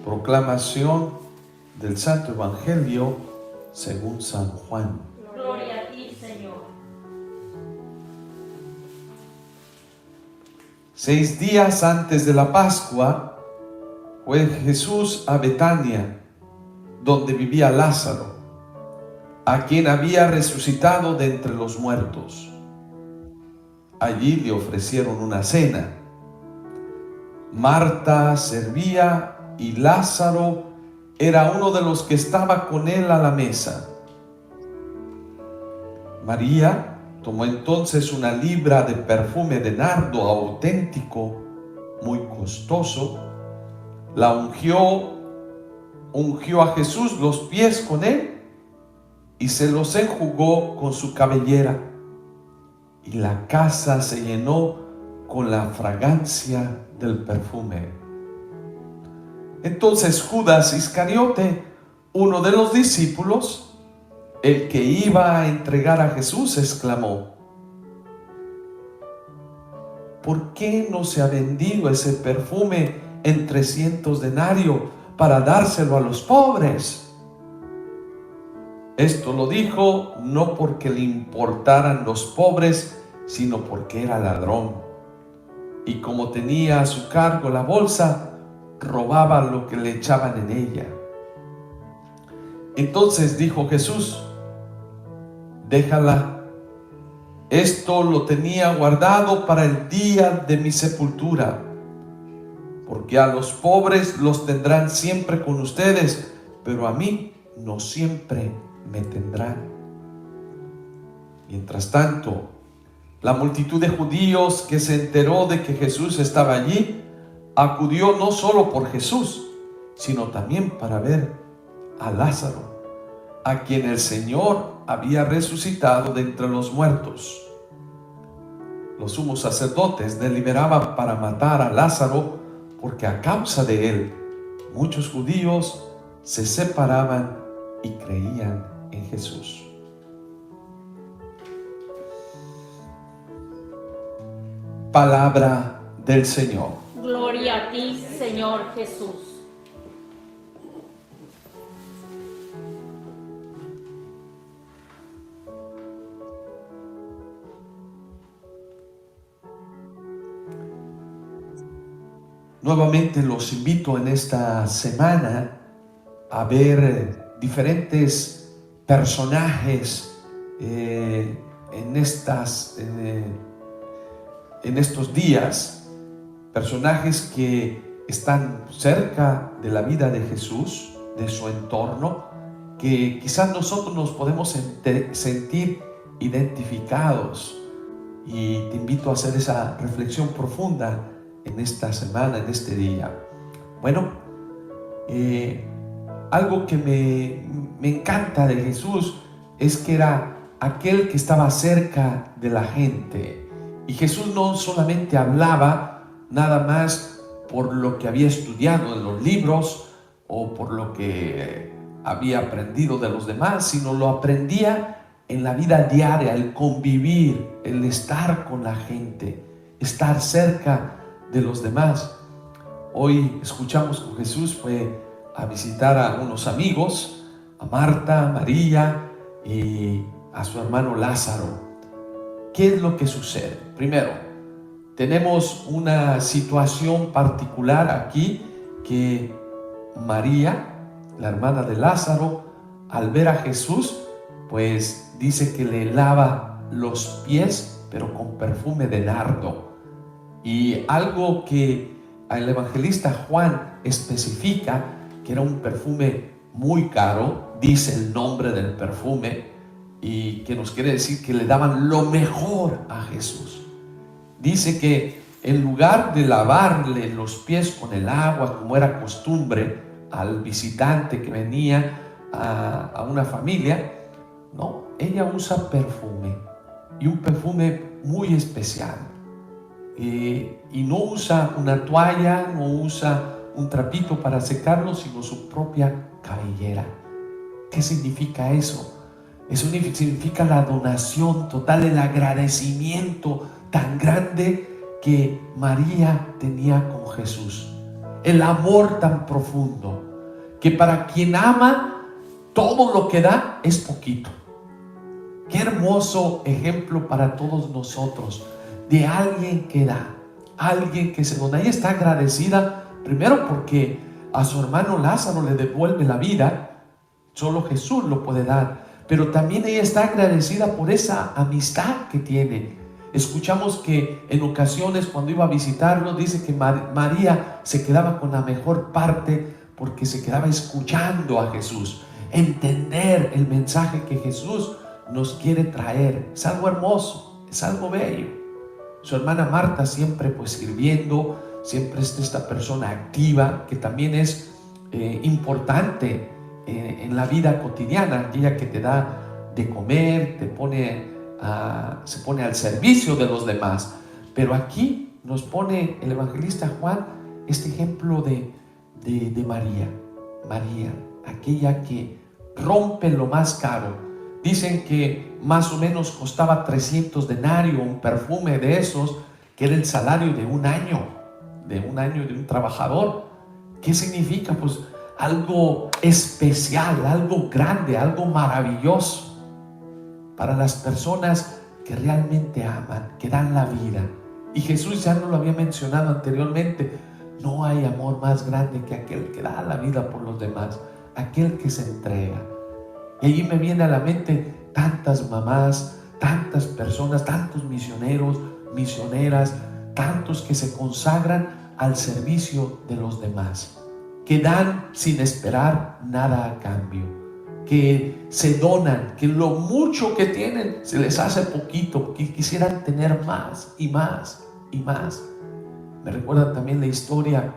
Proclamación del Santo Evangelio según San Juan. Gloria a ti, Señor. 6 días antes de la Pascua fue Jesús a Betania, donde vivía Lázaro, a quien había resucitado de entre los muertos. Allí le ofrecieron una cena. Marta servía y Lázaro era uno de los que estaba con él a la mesa. María tomó entonces una libra de perfume de nardo auténtico, muy costoso, la ungió a Jesús los pies con él y se los enjugó con su cabellera. Y la casa se llenó con la fragancia del perfume. Entonces Judas Iscariote, uno de los discípulos, el que iba a entregar a Jesús, exclamó: ¿por qué no se ha vendido ese perfume en 300 denarios para dárselo a los pobres? Esto lo dijo no porque le importaran los pobres, sino porque era ladrón. Y como tenía a su cargo la bolsa, robaba lo que le echaban en ella. Entonces dijo Jesús: déjala, esto lo tenía guardado para el día de mi sepultura, porque a los pobres los tendrán siempre con ustedes, pero a mí no siempre me tendrán. Mientras tanto, la multitud de judíos que se enteró de que Jesús estaba allí, acudió no solo por Jesús, sino también para ver a Lázaro, a quien el Señor había resucitado de entre los muertos. Los sumos sacerdotes deliberaban para matar a Lázaro, porque a causa de él muchos judíos se separaban y creían en Jesús. Palabra del Señor. Gloria a ti, Señor Jesús. Nuevamente los invito en esta semana a ver diferentes personajes en estos días, personajes que están cerca de la vida de Jesús, de su entorno, que quizás nosotros nos podemos sentir identificados. Y te invito a hacer esa reflexión profunda en esta semana, en este día. Bueno, algo que me encanta de Jesús es que era aquel que estaba cerca de la gente. Y Jesús no solamente hablaba nada más por lo que había estudiado en los libros o por lo que había aprendido de los demás, sino lo aprendía en la vida diaria, el convivir, el estar con la gente, estar cerca de los demás. Hoy escuchamos que Jesús fue a visitar a unos amigos, a Marta, a María y a su hermano Lázaro. ¿Qué es lo que sucede? Primero, tenemos una situación particular aquí, que María, la hermana de Lázaro, al ver a Jesús, pues dice que le lava los pies, pero con perfume de nardo. Y algo que el evangelista Juan especifica, que era un perfume muy caro, dice el nombre del perfume, y que nos quiere decir que le daban lo mejor a Jesús. Dice que en lugar de lavarle los pies con el agua, como era costumbre al visitante que venía a una familia, no, ella usa perfume, y un perfume muy especial. Y no usa una toalla, no usa un trapito para secarlo, sino su propia cabellera. ¿Qué significa eso? Eso significa la donación total, el agradecimiento tan grande que María tenía con Jesús. el amor tan profundo, que para quien ama, todo lo que da es poquito. Qué hermoso ejemplo para todos nosotros de alguien que da, alguien que se dona. Ella está agradecida primero porque a su hermano Lázaro le devuelve la vida, solo Jesús lo puede dar, pero también ella está agradecida por esa amistad que tiene. Escuchamos que en ocasiones cuando iba a visitarlo, dice que María se quedaba con la mejor parte porque se quedaba escuchando a Jesús, entender el mensaje que Jesús nos quiere traer. Es algo hermoso, es algo bello. Su hermana Marta siempre pues sirviendo, siempre es esta persona activa que también es importante en la vida cotidiana, aquella que te da de comer, se pone al servicio de los demás. Pero aquí nos pone el evangelista Juan este ejemplo de María, aquella que rompe lo más caro. Dicen que más o menos costaba 300 denarios, un perfume de esos, que era el salario de un año de un trabajador. ¿Qué significa? Pues algo especial, algo grande, algo maravilloso para las personas que realmente aman, que dan la vida. Y Jesús ya nos lo había mencionado anteriormente: no hay amor más grande que aquel que da la vida por los demás, aquel que se entrega. Y allí me viene a la mente tantas mamás, tantas personas, tantos misioneros, misioneras, tantos que se consagran al servicio de los demás, que dan sin esperar nada a cambio, que se donan, que lo mucho que tienen se les hace poquito, que quisieran tener más y más y más. Me recuerda también la historia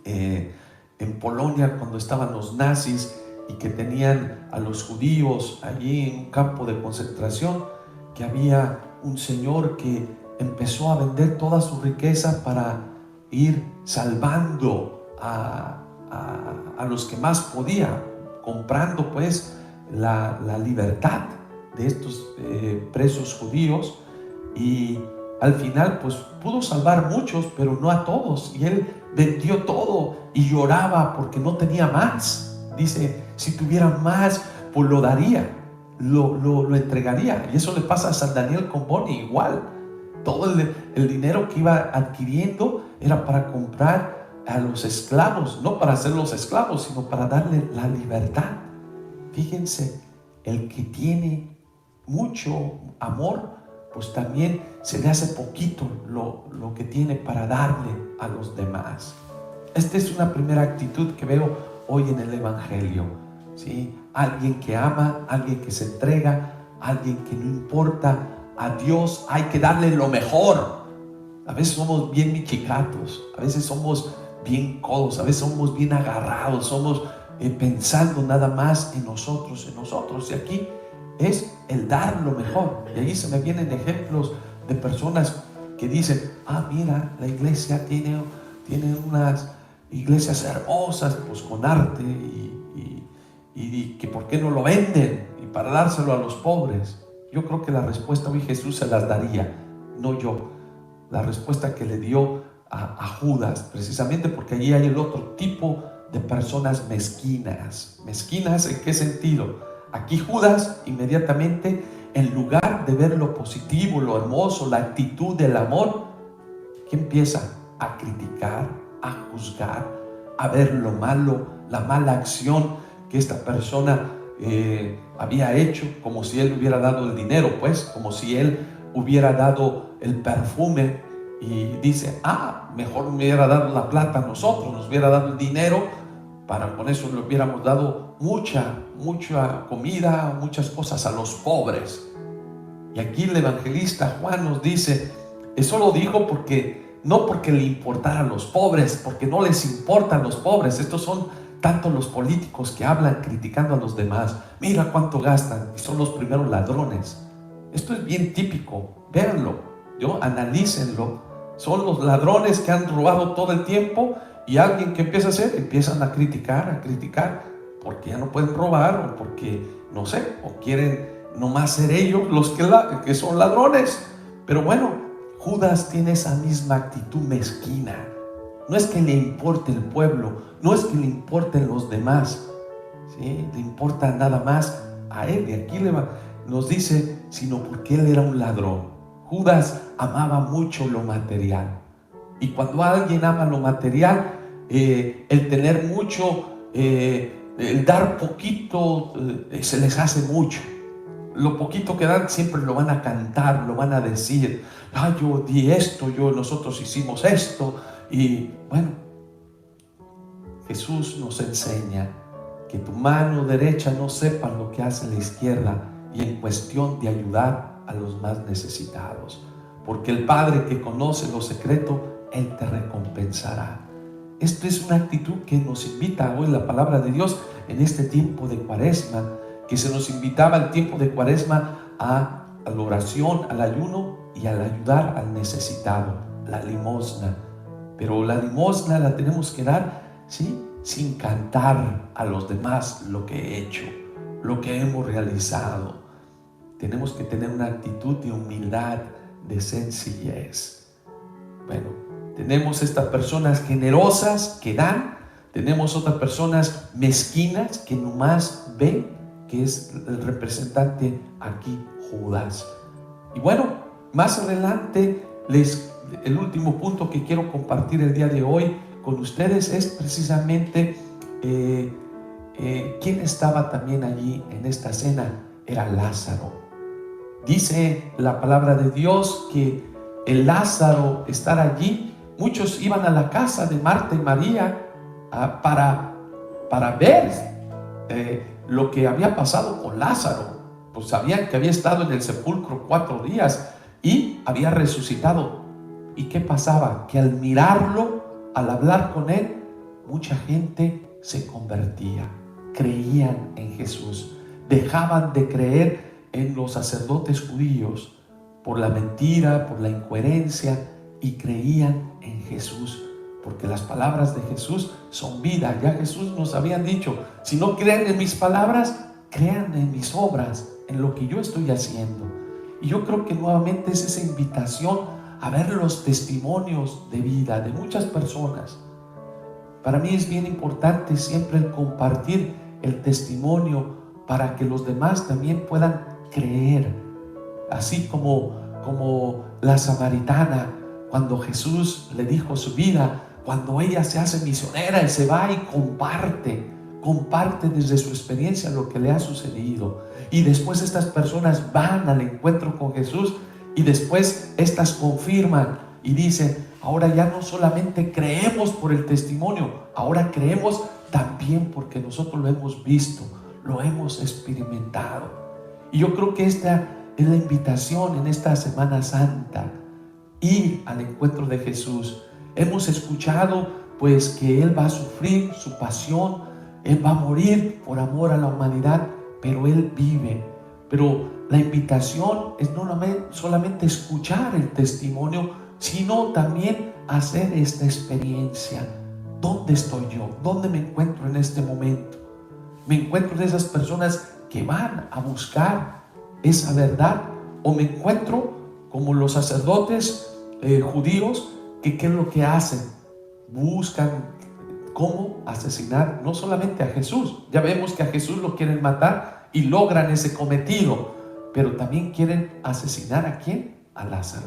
en Polonia, cuando estaban los nazis y que tenían a los judíos allí en un campo de concentración, que había un señor que empezó a vender toda su riqueza para ir salvando a los que más podía, comprando pues la libertad de estos presos judíos, y al final pues pudo salvar muchos, pero no a todos, y él vendió todo y lloraba porque no tenía más. Dice, si tuviera más, pues lo daría, lo entregaría. Y eso le pasa a San Daniel con Bonnie igual. Todo el dinero que iba adquiriendo era para comprar a los esclavos, no para hacerlos esclavos, sino para darle la libertad. Fíjense, el que tiene mucho amor, pues también se le hace poquito lo que tiene para darle a los demás. Esta es una primera actitud que veo hoy en el Evangelio, ¿sí? Alguien que ama, alguien que se entrega, alguien que no importa. A Dios hay que darle lo mejor. A veces somos bien michicatos, a veces somos bien codos, a veces somos bien agarrados, somos pensando nada más en nosotros. Y aquí es el dar lo mejor. Y ahí se me vienen ejemplos de personas que dicen, mira, la iglesia tiene unas iglesias hermosas, pues con arte, y que por qué no lo venden y para dárselo a los pobres. Yo creo que la respuesta hoy Jesús se las daría, no yo. La respuesta que le dio a Judas, precisamente porque allí hay el otro tipo de personas mezquinas. ¿Mezquinas en qué sentido? Aquí Judas inmediatamente, en lugar de ver lo positivo, lo hermoso, la actitud del amor, ¿qué empieza? A criticar, a juzgar, a ver lo malo, la mala acción que esta persona había hecho, como si él hubiera dado el dinero, pues, como si él hubiera dado el perfume, y dice, mejor me hubiera dado la plata a nosotros, nos hubiera dado el dinero, para con eso le hubiéramos dado mucha comida, muchas cosas a los pobres. Y aquí el evangelista Juan nos dice, eso lo dijo no porque le importaran los pobres, porque no les importan los pobres. Estos son tanto los políticos que hablan criticando a los demás. Mira cuánto gastan, y son los primeros ladrones. Esto es bien típico, véanlo, analícenlo. Son los ladrones que han robado todo el tiempo, y alguien que empieza a hacer, empiezan a criticar, porque ya no pueden robar, o porque, no sé, o quieren nomás ser ellos los que son ladrones. Pero bueno, Judas tiene esa misma actitud mezquina. no es que le importe el pueblo, no es que le importen los demás, ¿sí? Le importa nada más a él. Y aquí nos dice, sino porque él era un ladrón. Judas amaba mucho lo material. Y cuando alguien ama lo material, el tener mucho, el dar poquito, se les hace mucho. Lo poquito que dan siempre lo van a cantar, lo van a decir. Yo di esto, nosotros hicimos esto. Y bueno, Jesús nos enseña que tu mano derecha no sepa lo que hace la izquierda, y en cuestión de ayudar a los más necesitados, porque el Padre que conoce lo secreto, Él te recompensará. Esto es una actitud que nos invita hoy la palabra de Dios en este tiempo de Cuaresma, que se nos invitaba al tiempo de Cuaresma a la oración, al ayuno y al ayudar al necesitado, la limosna. Pero la limosna la tenemos que dar, ¿sí?, sin cantar a los demás lo que he hecho, lo que hemos realizado. Tenemos que tener una actitud de humildad, de sencillez. Bueno, tenemos estas personas generosas que dan, tenemos otras personas mezquinas que nomás ven, que es el representante aquí, Judas. Y bueno, más adelante, el último punto que quiero compartir el día de hoy con ustedes es precisamente quién estaba también allí en esta cena. Era Lázaro. Dice la palabra de Dios que el Lázaro estar allí, muchos iban a la casa de Marta y María para ver lo que había pasado con Lázaro. Pues sabían que había estado en el sepulcro 4 días y había resucitado. ¿Y qué pasaba? Que al mirarlo, al hablar con él, mucha gente se convertía, creían en Jesús, dejaban de creer en los sacerdotes judíos por la mentira, por la incoherencia, y creían en Jesús, porque las palabras de Jesús son vida. Ya Jesús nos había dicho, si no creen en mis palabras, crean en mis obras, en lo que yo estoy haciendo. Y yo creo que nuevamente es esa invitación a ver los testimonios de vida de muchas personas. Para mí es bien importante siempre el compartir el testimonio para que los demás también puedan creer. Así como la samaritana, cuando Jesús le dijo su vida, cuando ella se hace misionera y se va y comparte desde su experiencia lo que le ha sucedido. Y después estas personas van al encuentro con Jesús y después estas confirman y dicen, ahora ya no solamente creemos por el testimonio, ahora creemos también porque nosotros lo hemos visto, lo hemos experimentado. Y yo creo que esta es la invitación en esta Semana Santa, ir al encuentro de Jesús. Hemos escuchado pues que Él va a sufrir su pasión, Él va a morir por amor a la humanidad, pero Él vive. Pero la invitación es no solamente escuchar el testimonio, sino también hacer esta experiencia. ¿Dónde estoy yo? ¿Dónde me encuentro en este momento? ¿Me encuentro de esas personas que van a buscar esa verdad? ¿O me encuentro como los sacerdotes judíos que qué es lo que hacen? Buscan cómo asesinar no solamente a Jesús. Ya vemos que a Jesús lo quieren matar y logran ese cometido, pero también quieren asesinar ¿a quién? A Lázaro.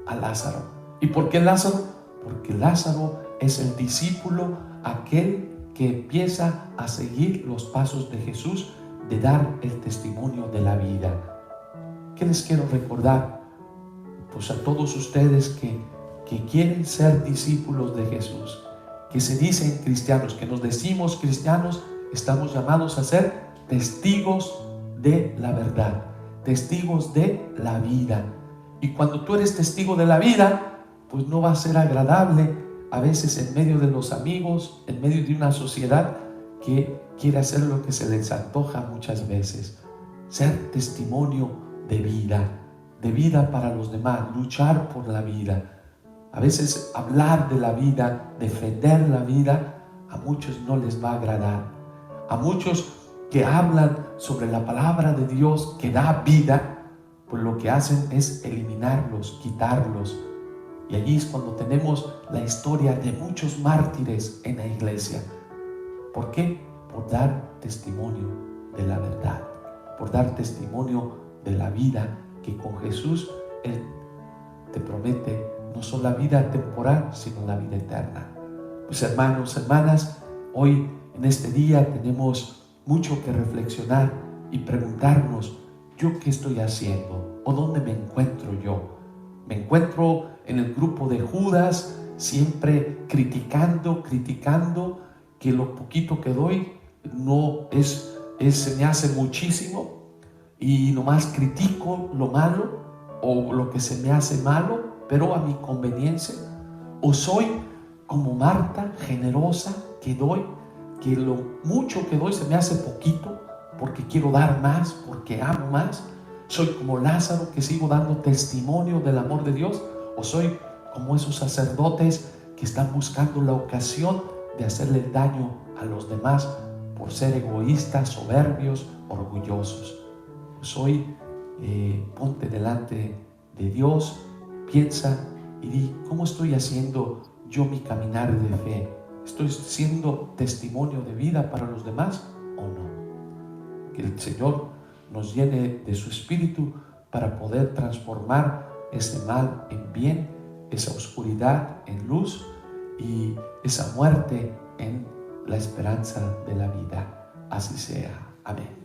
A Lázaro. ¿Y por qué Lázaro? Porque Lázaro es el discípulo, aquel que empieza a seguir los pasos de Jesús, de dar el testimonio de la vida. ¿Qué les quiero recordar? Pues a todos ustedes que quieren ser discípulos de Jesús, que se dicen cristianos, que nos decimos cristianos, estamos llamados a ser testigos de la verdad, testigos de la vida. Y cuando tú eres testigo de la vida, pues no va a ser agradable a veces en medio de los amigos, en medio de una sociedad que quiere hacer lo que se les antoja muchas veces. Ser testimonio de vida para los demás, luchar por la vida. A veces hablar de la vida, defender la vida, a muchos no les va a agradar. A muchos que hablan sobre la palabra de Dios que da vida, pues lo que hacen es eliminarlos, quitarlos. Y allí es cuando tenemos la historia de muchos mártires en la iglesia. ¿Por qué? Por dar testimonio de la verdad, por dar testimonio de la vida que con Jesús Él te promete no solo la vida temporal, sino la vida eterna. Pues hermanos, hermanas, hoy en este día tenemos mucho que reflexionar y preguntarnos, ¿yo qué estoy haciendo? ¿O dónde me encuentro yo? ¿Me encuentro en el grupo de Judas, siempre criticando, que lo poquito que doy no se me hace muchísimo y nomás critico lo malo o lo que se me hace malo, pero a mi conveniencia? ¿O soy como Marta, generosa, que doy, que lo mucho que doy se me hace poquito porque quiero dar más, porque amo más? ¿Soy como Lázaro, que sigo dando testimonio del amor de Dios? ¿O soy como esos sacerdotes que están buscando la ocasión de hacerle daño a los demás por ser egoístas, soberbios, orgullosos? Pues hoy ponte delante de Dios, piensa y di, ¿cómo estoy haciendo yo mi caminar de fe? ¿Estoy siendo testimonio de vida para los demás o no? Que el Señor nos llene de su Espíritu para poder transformar ese mal en bien, esa oscuridad en luz y esa muerte en la esperanza de la vida. Así sea. Amén.